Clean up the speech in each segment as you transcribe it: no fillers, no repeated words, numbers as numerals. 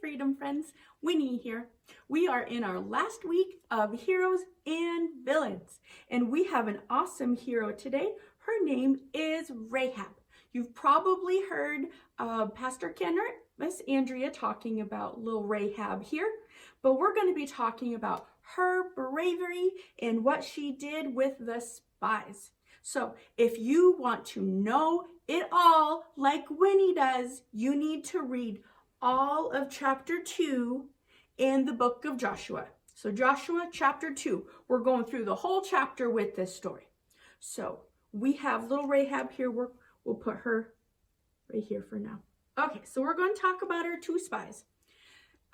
Freedom Friends, Winnie here. We are in our last week of Heroes and Villains, and we have an awesome hero today. Her name is Rahab. You've probably heard Pastor Ken or Miss Andrea talking about little Rahab here, but we're going to be talking about her bravery and what she did with the spies. So if you want to know it all like Winnie does, you need to read all of chapter 2 in the book of Joshua. So Joshua chapter 2, we're going through the whole chapter with this story. So we have little Rahab here. We'll put her right here for now. Okay, so we're going to talk about our two spies.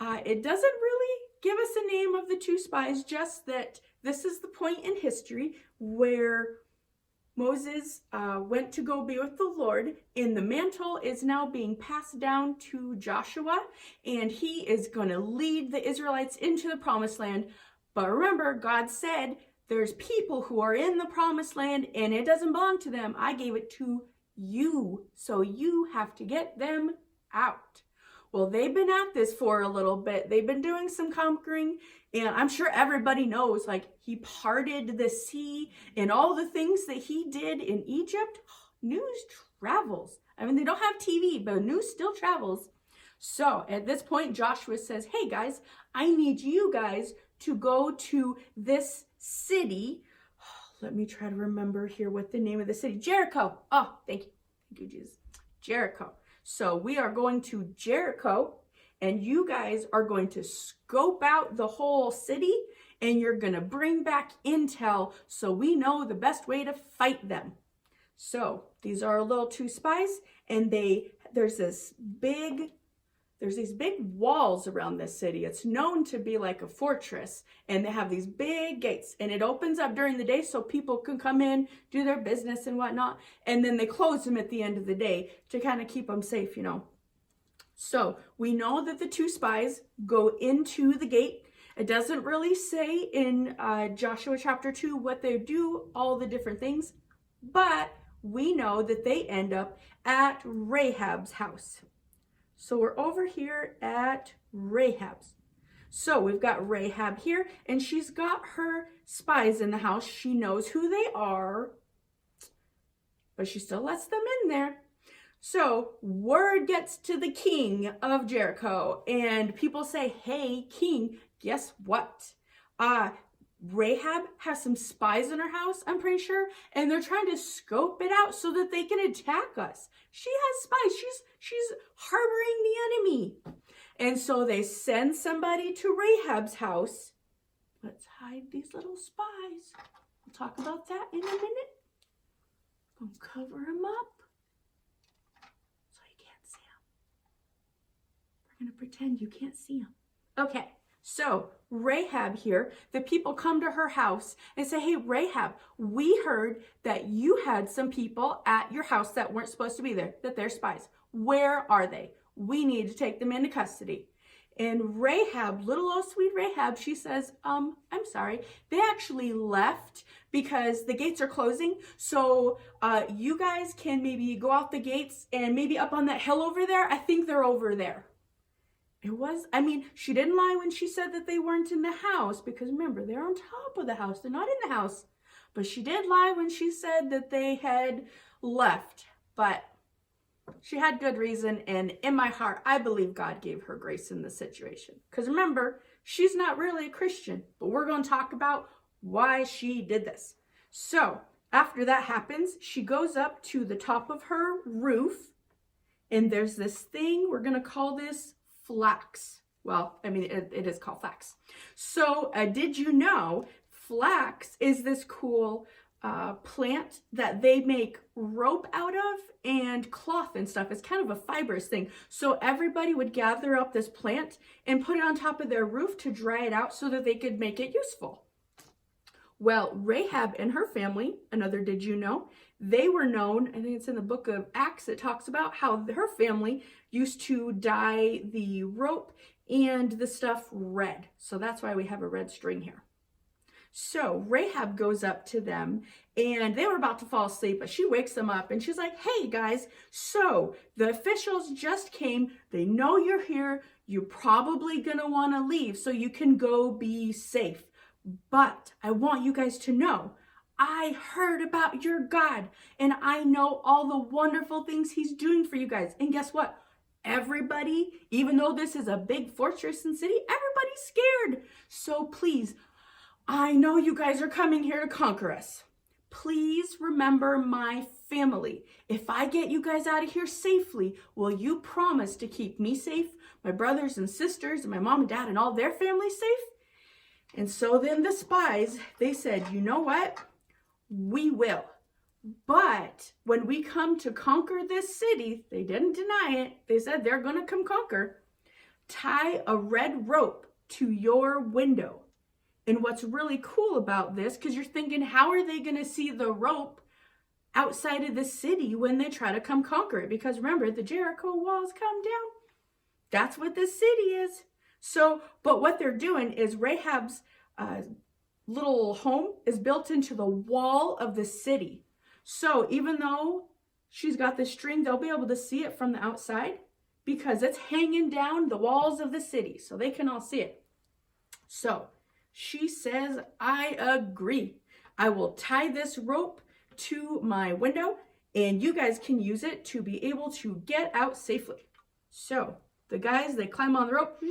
It doesn't really give us a name of the two spies, just that this is the point in history where Moses went to go be with the Lord, and the mantle is now being passed down to Joshua, and he is going to lead the Israelites into the promised land. But remember, God said there's people who are in the promised land and it doesn't belong to them. I gave it to you, so you have to get them out. Well, they've been at this for a little bit. They've been doing some conquering, and I'm sure everybody knows, like, he parted the sea and all the things that he did in Egypt. News travels. I mean, they don't have TV, but news still travels. So at this point, Joshua says, hey guys, I need you guys to go to this city. Let me try to remember here what the name of the city. Jericho. Oh, thank you. Thank you, Jesus. Jericho. So we are going to Jericho, and you guys are going to scope out the whole city, and you're going to bring back intel so we know the best way to fight them. So these are our little two spies, and there's these big walls around this city. It's known to be like a fortress, and they have these big gates, and it opens up during the day so people can come in, do their business and whatnot, and then they close them at the end of the day to kind of keep them safe, you know. So we know that the two spies go into the gate. It doesn't really say in Joshua chapter 2 what they do, all the different things, but we know that they end up at Rahab's house. So we're over here at Rahab's. So we've got Rahab here, and she's got her spies in the house. She knows who they are, but she still lets them in there. So word gets to the king of Jericho, and people say, hey, king, guess what? Rahab has some spies in her house, I'm pretty sure, and they're trying to scope it out so that they can attack us. She has spies. She's harboring the enemy. And so they send somebody to Rahab's house. Let's hide these little spies. We'll talk about that in a minute. Gonna cover them up so you can't see them. We're gonna pretend you can't see them. Okay. So Rahab here, the people come to her house and say, hey, Rahab, we heard that you had some people at your house that weren't supposed to be there, that they're spies. Where are they? We need to take them into custody. And Rahab, little old sweet Rahab, she says, I'm sorry. They actually left because the gates are closing. So you guys can maybe go out the gates and maybe up on that hill over there. I think they're over there. She didn't lie when she said that they weren't in the house, because remember, they're on top of the house. They're not in the house. But she did lie when she said that they had left. But she had good reason, and in my heart, I believe God gave her grace in the situation. Because remember, she's not really a Christian, but we're going to talk about why she did this. So after that happens, she goes up to the top of her roof, and there's this thing, we're going to call this flax. Well, it is called flax. So did you know flax is this cool plant that they make rope out of and cloth and stuff? It's kind of a fibrous thing. So everybody would gather up this plant and put it on top of their roof to dry it out so that they could make it useful. Well, Rahab and her family, another did you know, they were known, I think it's in the book of Acts, it talks about how her family used to dye the rope and the stuff red. So that's why we have a red string here. So Rahab goes up to them, and they were about to fall asleep, but she wakes them up and she's like, hey guys, so the officials just came. They know you're here. You're probably going to want to leave so you can go be safe. But I want you guys to know, I heard about your God and I know all the wonderful things he's doing for you guys. And guess what? Everybody, even though this is a big fortress and city, everybody's scared. So please, I know you guys are coming here to conquer us. Please remember my family. If I get you guys out of here safely, will you promise to keep me safe, my brothers and sisters, and my mom and dad and all their families safe? And so then the spies, they said, you know what? We will. But when we come to conquer this city, they didn't deny it. They said they're going to come conquer. Tie a red rope to your window. And what's really cool about this, because you're thinking, how are they going to see the rope outside of the city when they try to come conquer it? Because remember, the Jericho walls come down. That's what this city is. So, but what they're doing is Rahab's little home is built into the wall of the city. So even though she's got this string, they'll be able to see it from the outside because it's hanging down the walls of the city so they can all see it. So she says, I agree. I will tie this rope to my window and you guys can use it to be able to get out safely. So the guys, they climb on the rope.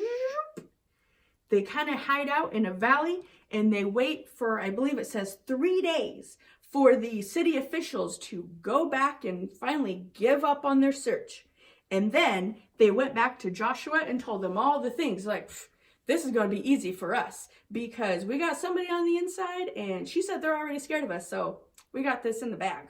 They kind of hide out in a valley and they wait for, I believe it says 3 days for the city officials to go back and finally give up on their search. And then they went back to Joshua and told them all the things like, this is going to be easy for us because we got somebody on the inside and she said they're already scared of us. So we got this in the bag.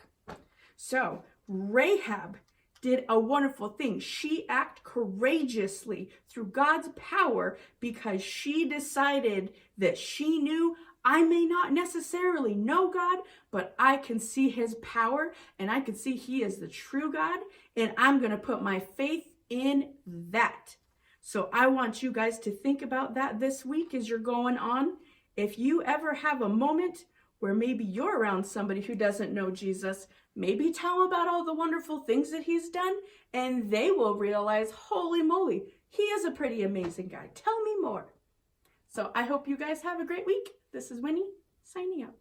So Rahab did a wonderful thing. She acted courageously through God's power because she decided that she knew, I may not necessarily know God, but I can see his power and I can see he is the true God and I'm going to put my faith in that. So I want you guys to think about that this week as you're going on. If you ever have a moment where maybe you're around somebody who doesn't know Jesus, maybe tell them about all the wonderful things that he's done and they will realize, holy moly, he is a pretty amazing guy. Tell me more. So I hope you guys have a great week. This is Winnie signing out.